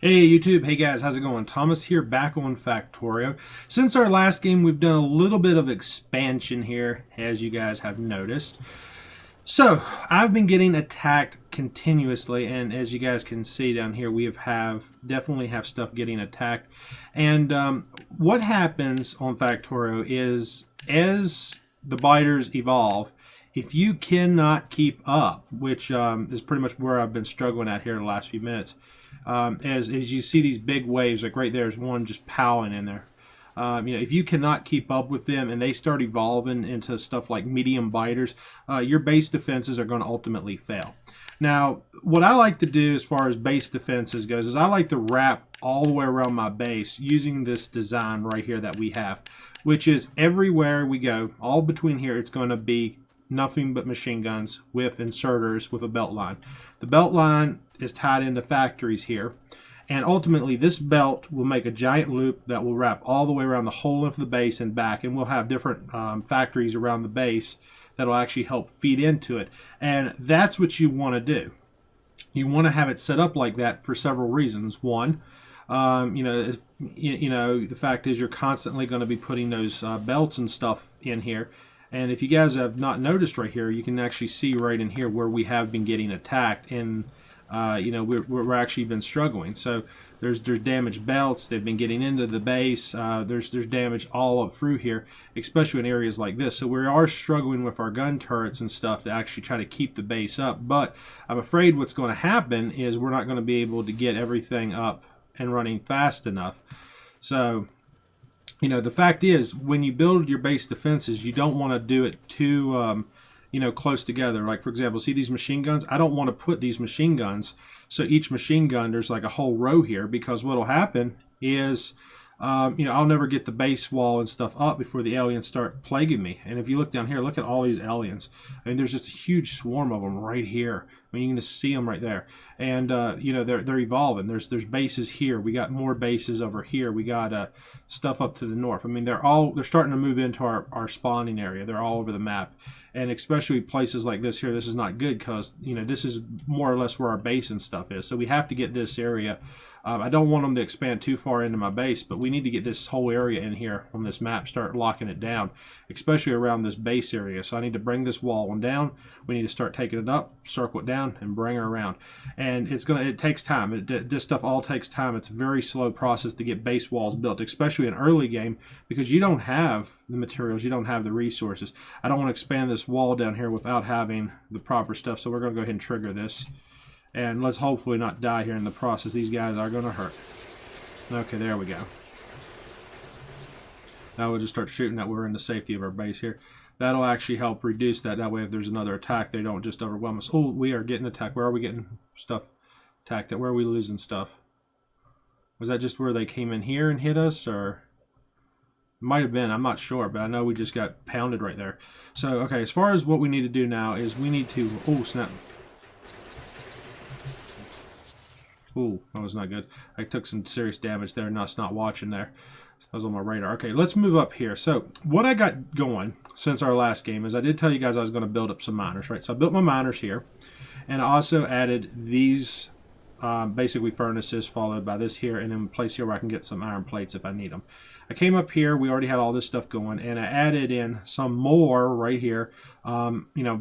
Hey YouTube, hey guys, how's it going? Thomas here, back on Factorio. Since our last game, we've done a little bit of expansion here, as you guys have noticed. So, I've been getting attacked continuously, and as you guys can see down here, we definitely have stuff getting attacked. And what happens on Factorio is, as the biters evolve, if you cannot keep up, which is pretty much where I've been struggling at here in the last few minutes, as you see these big waves, like right there's one just powering in there. If you cannot keep up with them and they start evolving into stuff like medium biters, your base defenses are going to ultimately fail. Now, what I like to do as far as base defenses goes is I like to wrap all the way around my base using this design right here that we have, which is everywhere we go, all between here, it's going to be nothing but machine guns with inserters with a belt line. The belt line is tied into factories here, and ultimately this belt will make a giant loop that will wrap all the way around the whole length of the base and back, and we'll have different factories around the base that will actually help feed into it. And that's what you want to do. You want to have it set up like that for several reasons. One, the fact is you're constantly going to be putting those belts and stuff in here. And if you guys have not noticed right here, you can actually see right in here where we have been getting attacked, and we're actually been struggling. So there's damaged belts. They've been getting into the base. There's damage all up through here, especially in areas like this. So we are struggling with our gun turrets and stuff to actually try to keep the base up. But I'm afraid what's going to happen is we're not going to be able to get everything up and running fast enough. So, the fact is, when you build your base defenses, you don't want to do it too, close together. Like, for example, see these machine guns? I don't want to put these machine guns, so each machine gun, there's like a whole row here, because what will happen is, I'll never get the base wall and stuff up before the aliens start plaguing me. And if you look down here, look at all these aliens. I mean, there's just a huge swarm of them right here. I mean, you can just see them right there. And, they're evolving. There's bases here. We got more bases over here. We got stuff up to the north. I mean, they're starting to move into our spawning area. They're all over the map. And especially places like this here, this is not good because, this is more or less where our base and stuff is. So we have to get this area. I don't want them to expand too far into my base, but we need to get this whole area in here on this map, start locking it down, especially around this base area. So I need to bring this wall one down. We need to start taking it up, circle it down, and bring it around. And it takes time. This stuff all takes time. It's a very slow process to get base walls built, especially in early game, because you don't have the materials, you don't have the resources. I don't want to expand this wall down here without having the proper stuff, so we're going to go ahead and trigger this. And let's hopefully not die here in the process. These guys are going to hurt. Okay, there we go. Now we'll just start shooting that we're in the safety of our base here. That'll actually help reduce that. That way if there's another attack, they don't just overwhelm us. Oh, we are getting attacked. Where are we getting stuff attacked at? Where are we losing stuff? Was that just where they came in here and hit us? Or might have been, I'm not sure, but I know we just got pounded right there. So, okay, as far as what we need to do now is we need to... Oh, snap. Ooh, that was not good. I took some serious damage there, not watching there. That was on my radar. Okay, let's move up here. So what I got going since our last game is I did tell you guys I was going to build up some miners, right? So I built my miners here, and I also added these basically furnaces followed by this here, and then a place here where I can get some iron plates if I need them. I came up here, we already had all this stuff going, and I added in some more right here,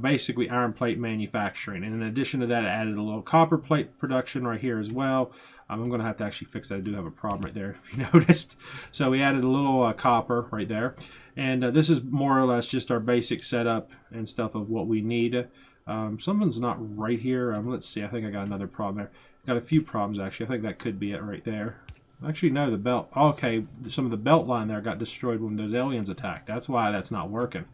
basically iron plate manufacturing. And in addition to that, I added a little copper plate production right here as well. I'm going to have to actually fix that. I do have a problem right there, if you noticed. So we added a little copper right there. And this is more or less just our basic setup and stuff of what we need. Something's not right here. Let's see. I think I got another problem there. Got a few problems, actually. I think that could be it right there. Actually, no, the belt. Okay, some of the belt line there got destroyed when those aliens attacked. That's why that's not working.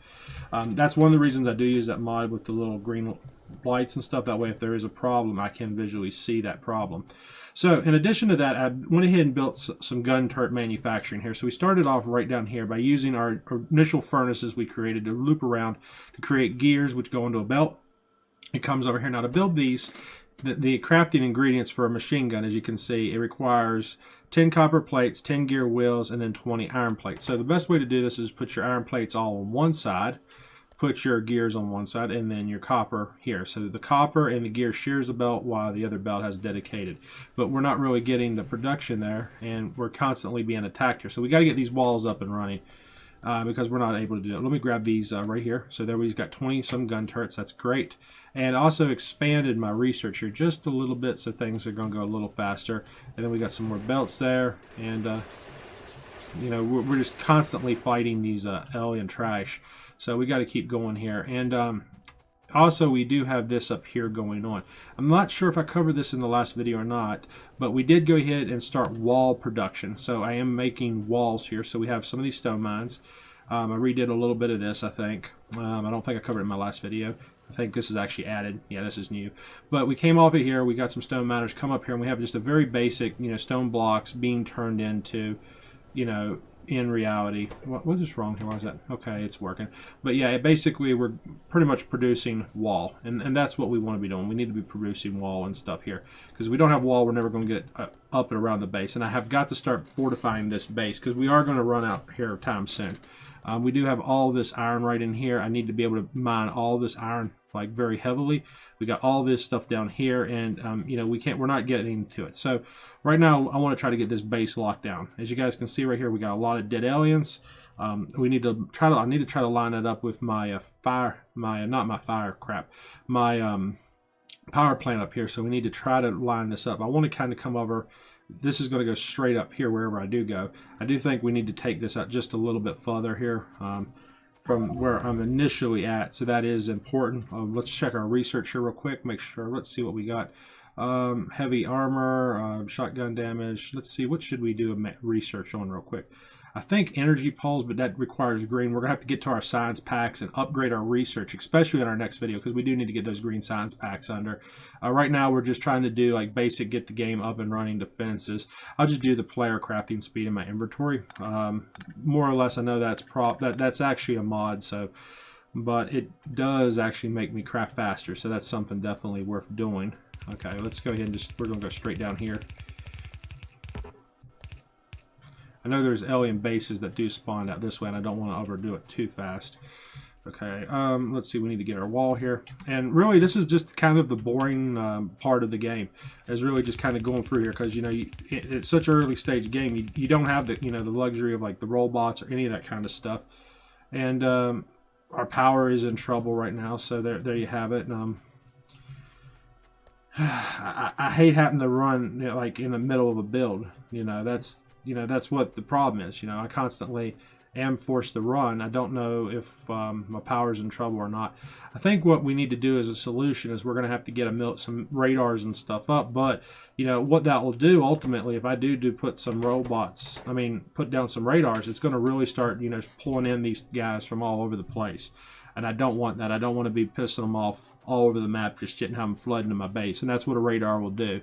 That's one of the reasons I do use that mod with the little green lights and stuff. That way, if there is a problem, I can visually see that problem. So, in addition to that, I went ahead and built some gun turret manufacturing here. So, we started off right down here by using our initial furnaces we created to loop around to create gears, which go into a belt. It comes over here. Now, to build these, the crafting ingredients for a machine gun, as you can see, it requires 10 copper plates, 10 gear wheels, and then 20 iron plates. So the best way to do this is put your iron plates all on one side, put your gears on one side and then your copper here. So the copper and the gear shears the belt while the other belt has dedicated. But we're not really getting the production there, and we're constantly being attacked here. So we got to get these walls up and running because we're not able to do it. Let me grab these right here. So there we've got 20 some gun turrets. That's great. And also expanded my research here just a little bit, so things are going to go a little faster. And then we got some more belts there, and you know, we're just constantly fighting these alien trash. So we got to keep going here. And also we do have this up here going on. I'm not sure if I covered this in the last video or not, but we did go ahead and start wall production. So I am making walls here. So we have some of these stone mines. I redid a little bit of this, I think. I don't think I covered it in my last video. I think this is actually added. Yeah, this is new. But we came off of here. We got some stone miners come up here, and we have just a very basic, you know, stone blocks being turned into, you know, in reality. What is wrong here? Why is that? Okay, it's working. But yeah, basically we're pretty much producing wall, and that's what we want to be doing. We need to be producing wall and stuff here, because if we don't have wall, we're never going to get it up and around the base. And I have got to start fortifying this base, because we are going to run out here of time soon. We do have all this iron right in here. I need to be able to mine all this iron like very heavily. We got all this stuff down here, and you know, we're not getting to it. So right now I want to try to get this base locked down. As you guys can see right here, we got a lot of dead aliens. We need to try to I need to try to line it up with my my power plant up here. So we need to try to line this up. I want to kind of come over. This is going to go straight up here wherever I do go. I do think we need to take this out just a little bit further here from where I'm initially at. So that is important. Let's check our research here real quick. Make sure. Let's see what we got. Heavy armor, shotgun damage. Let's see. What should we do research on real quick? I think energy poles, but that requires green. We're going to have to get to our science packs and upgrade our research, especially in our next video, because we do need to get those green science packs under. Right now, we're just trying to do like basic get the game up and running defenses. I'll just do the player crafting speed in my inventory. More or less, I know that's actually a mod, so, but it does actually make me craft faster, so that's something definitely worth doing. Okay, let's go ahead and we're going to go straight down here. I know there's alien bases that do spawn out this way, and I don't want to overdo it too fast. Okay, let's see, we need to get our wall here. And really, this is just kind of the boring part of the game. Is really just kind of going through here, because, you know, it's such an early stage game. You don't have the, you know, the luxury of like the robots or any of that kind of stuff. And our power is in trouble right now, so there you have it. I hate having to run, you know, like in the middle of a build. You know, that's what the problem is. You know, I constantly am forced to run. I don't know if my power's in trouble or not. I think what we need to do as a solution is we're going to have to get some radars and stuff up. But, you know, what that will do ultimately, if I do put some robots, put down some radars, it's going to really start, you know, pulling in these guys from all over the place. And I don't want that. I don't want to be pissing them off all over the map, just getting them flooding to my base. And that's what a radar will do.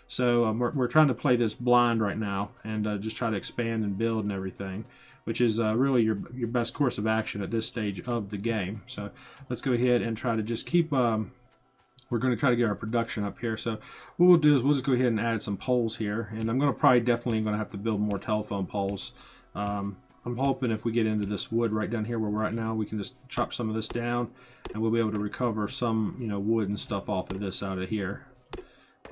So we're trying to play this blind right now, and just try to expand and build and everything, which is really your best course of action at this stage of the game. So let's go ahead and try to just keep, we're going to try to get our production up here. So what we'll do is we'll just go ahead and add some poles here, and I'm going to definitely going to have to build more telephone poles. I'm hoping if we get into this wood right down here where we're at now, we can just chop some of this down, and we'll be able to recover some, you know, wood and stuff off of this out of here.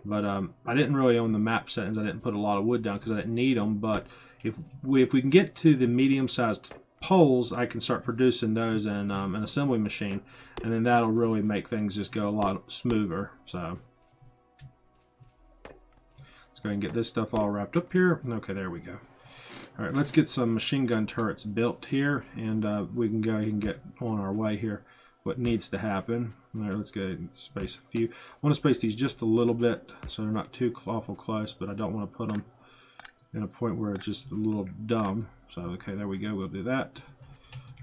But I didn't really own the map settings. I didn't put a lot of wood down because I didn't need them. But if we can get to the medium-sized poles, I can start producing those in an assembly machine, and then that'll really make things just go a lot smoother. So let's go ahead and get this stuff all wrapped up here. Okay, there we go. All right, let's get some machine gun turrets built here, and we can go ahead and get on our way here. What needs to happen. All right, let's go ahead and space a few. I want to space these just a little bit so they're not too awful close, but I don't want to put them in a point where it's just a little dumb. So, okay, there we go. We'll do that.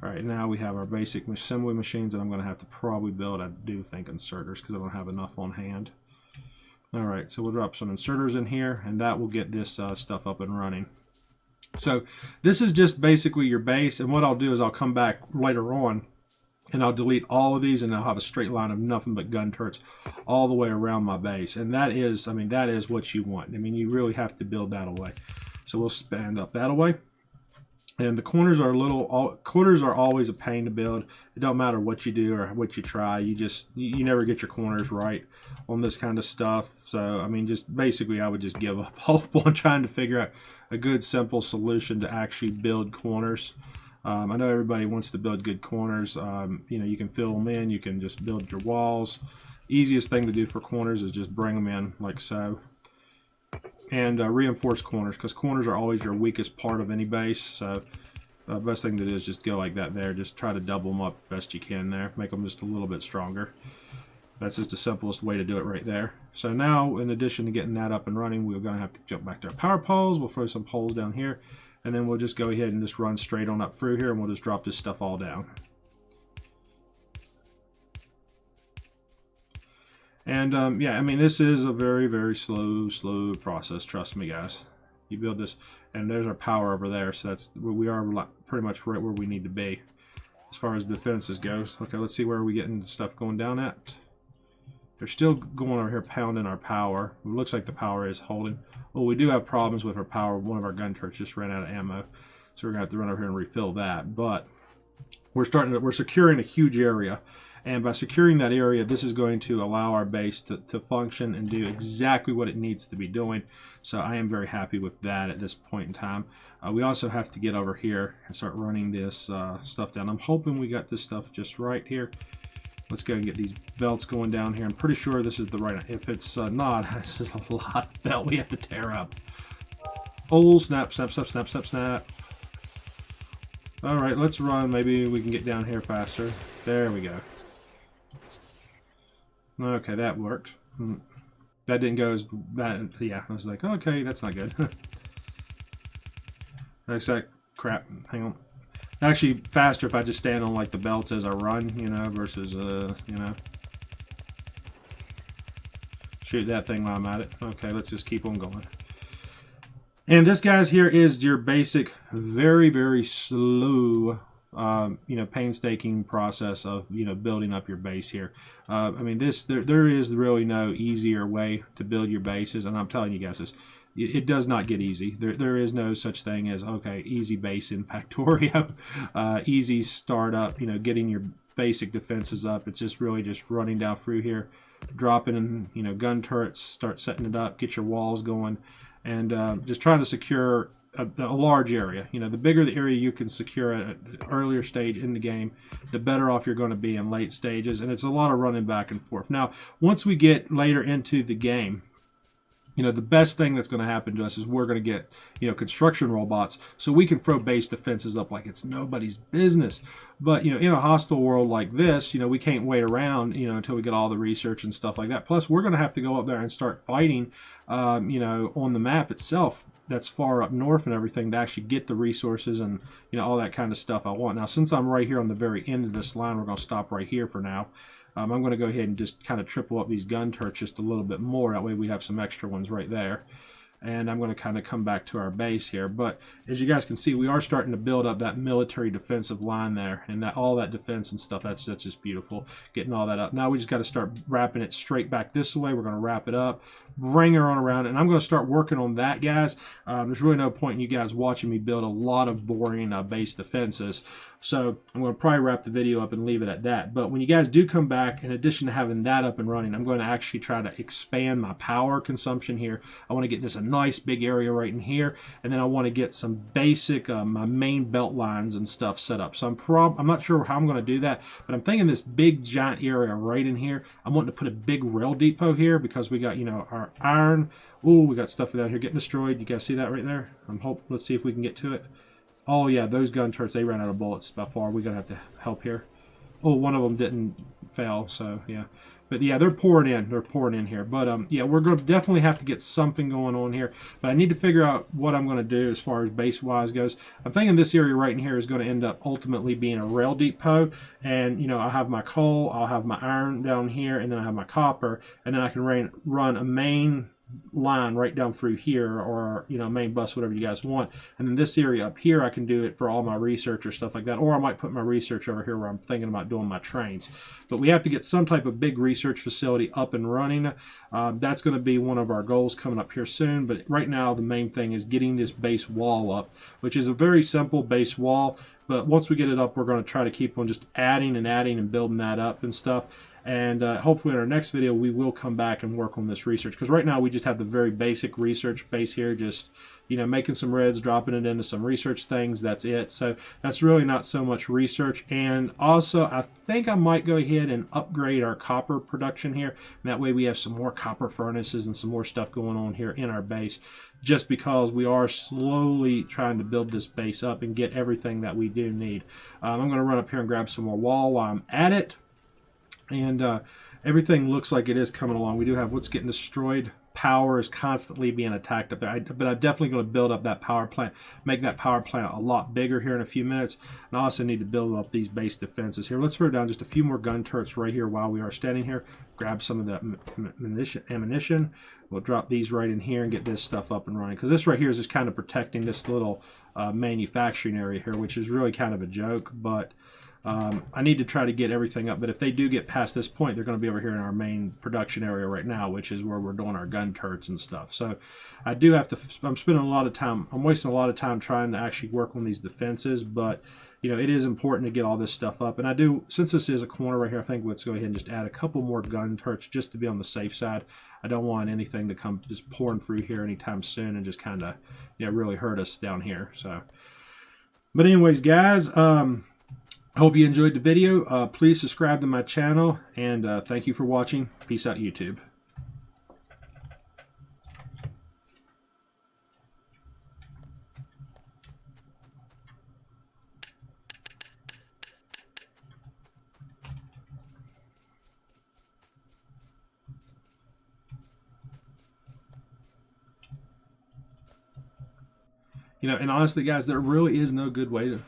All right, now we have our basic assembly machines that I'm going to have to probably build, I do think, inserters, because I don't have enough on hand. All right, so we'll drop some inserters in here, and that will get this stuff up and running. So this is just basically your base, and what I'll do is I'll come back later on, and I'll delete all of these, and I'll have a straight line of nothing but gun turrets all the way around my base. And that is, that is what you want. You really have to build that away. So we'll expand up that away. And the corners are corners are always a pain to build. It don't matter what you do or what you try. You never get your corners right on this kind of stuff. So I mean, just basically, I would just give up hope on trying to figure out a good, simple solution to actually build corners. I know everybody wants to build good corners. You know, you can fill them in. You can just build your walls. Easiest thing to do for corners is just bring them in like so. And reinforce corners, because corners are always your weakest part of any base. So the best thing to do is just go like that there. Just try to double them up best you can there. Make them just a little bit stronger. That's just the simplest way to do it right there. So now, in addition to getting that up and running, we're going to have to jump back to our power poles. We'll throw some poles down here. And then we'll just go ahead and just run straight on up through here, and we'll just drop this stuff all down. And yeah, I mean, this is a very, very slow process. Trust me, guys. You build this, and there's our power over there. So that's we are pretty much right where we need to be as far as defenses goes. Okay, let's see where we getting stuff going down at. They're still going over here pounding our power. It looks like the power is holding. Well, we do have problems with our power. One of our gun turrets just ran out of ammo, so we're gonna have to run over here and refill that. But we're securing a huge area. And by securing that area, this is going to allow our base to function and do exactly what it needs to be doing. So I am very happy with that at this point in time. We also have to get over here and start running this stuff down. I'm hoping we got this stuff just right here. Let's go and get these belts going down here. I'm pretty sure this is the right. If it's not, this is a lot of belt we have to tear up. Oh, snap, snap, snap, snap, snap, snap. All right, let's run. Maybe we can get down here faster. There we go. Okay, that worked. That didn't go as bad. Yeah, I was like, okay, that's not good. That's like crap. Hang on. Actually, faster if I just stand on like the belts as I run, you know, versus you know, shoot that thing while I'm at it. Okay, let's just keep on going. And this, guys, here is your basic, very, very slow, you know, painstaking process of, you know, building up your base here. I mean, there is really no easier way to build your bases, and I'm telling you guys this. It does not get easy. There is no such thing as, okay, easy base in Factorio, easy startup, you know, getting your basic defenses up. It's just really just running down through here, dropping in, you know, gun turrets, start setting it up, get your walls going, and just trying to secure a large area. You know, the bigger the area you can secure at an earlier stage in the game, the better off you're going to be in late stages. And it's a lot of running back and forth. Now, once we get later into the game, you know, the best thing that's going to happen to us is we're going to get, you know, construction robots, so we can throw base defenses up like it's nobody's business. But, you know, in a hostile world like this, you know, we can't wait around, you know, until we get all the research and stuff like that. Plus, we're going to have to go up there and start fighting, you know, on the map itself that's far up north and everything to actually get the resources and, you know, all that kind of stuff I want. Now, since I'm right here on the very end of this line, we're going to stop right here for now. I'm going to go ahead and just kind of triple up these gun turrets just a little bit more. That way we have some extra ones right there. And I'm going to kind of come back to our base here. But as you guys can see, we are starting to build up that military defensive line there. And that all that defense and stuff, that's just beautiful. Getting all that up. Now we just got to start wrapping it straight back this way. We're going to wrap it up, bring her on around. And I'm going to start working on that, guys. There's really no point in you guys watching me build a lot of boring base defenses. So I'm going to probably wrap the video up and leave it at that. But when you guys do come back, in addition to having that up and running, I'm going to actually try to expand my power consumption here. I want to get this a nice big area right in here, and then I want to get some basic my main belt lines and stuff set up. So I'm not sure how I'm going to do that, but I'm thinking this big giant area right in here, I'm wanting to put a big rail depot here because we got, you know, our iron. Ooh, we got stuff down here getting destroyed. You guys see that right there? Let's see if we can get to it. Oh yeah, those gun turrets, they ran out of bullets by far. We're gonna have to help here. Oh, one of them didn't fail, so yeah. But yeah, they're pouring in. They're pouring in here. But yeah, we're going to definitely have to get something going on here. But I need to figure out what I'm going to do as far as base-wise goes. I'm thinking this area right in here is going to end up ultimately being a rail depot. And, you know, I'll have my coal, I'll have my iron down here, and then I have my copper. And then I can run a main line right down through here, or main bus, whatever you guys want. And then this area up here, I can do it for all my research or stuff like that, or I might put my research over here where I'm thinking about doing my trains. But we have to get some type of big research facility up and running. That's going to be one of our goals coming up here soon. But right now the main thing is getting this base wall up, which is a very simple base wall. But once we get it up, we're going to try to keep on just adding and building that up and stuff. And hopefully in our next video, we will come back and work on this research. Because right now we just have the very basic research base here, just making some reds, dropping it into some research things. That's it. So that's really not so much research. And also, I think I might go ahead and upgrade our copper production here. And that way we have some more copper furnaces and some more stuff going on here in our base. Just because we are slowly trying to build this base up and get everything that we do need. I'm going to run up here and grab some more wall while I'm at it. And everything looks like it is coming along. We do have what's getting destroyed. Power is constantly being attacked up there. But I'm definitely going to build up that power plant, make that power plant a lot bigger here in a few minutes. And I also need to build up these base defenses here. Let's throw down just a few more gun turrets right here while we are standing here. Grab some of that ammunition. We'll drop these right in here and get this stuff up and running. Because this right here is just kind of protecting this little manufacturing area here, which is really kind of a joke. But I need to try to get everything up, but if they do get past this point, they're going to be over here in our main production area right now, which is where we're doing our gun turrets and stuff. So I do have to, I'm spending a lot of time, I'm wasting a lot of time trying to actually work on these defenses, but it is important to get all this stuff up. And I do, since this is a corner right here, I think let's go ahead and just add a couple more gun turrets just to be on the safe side. I don't want anything to come just pouring through here anytime soon and just kind of, really hurt us down here. So, but anyways, guys, hope you enjoyed the video. Please subscribe to my channel, and thank you for watching. Peace out, YouTube. And honestly, guys, there really is no good way to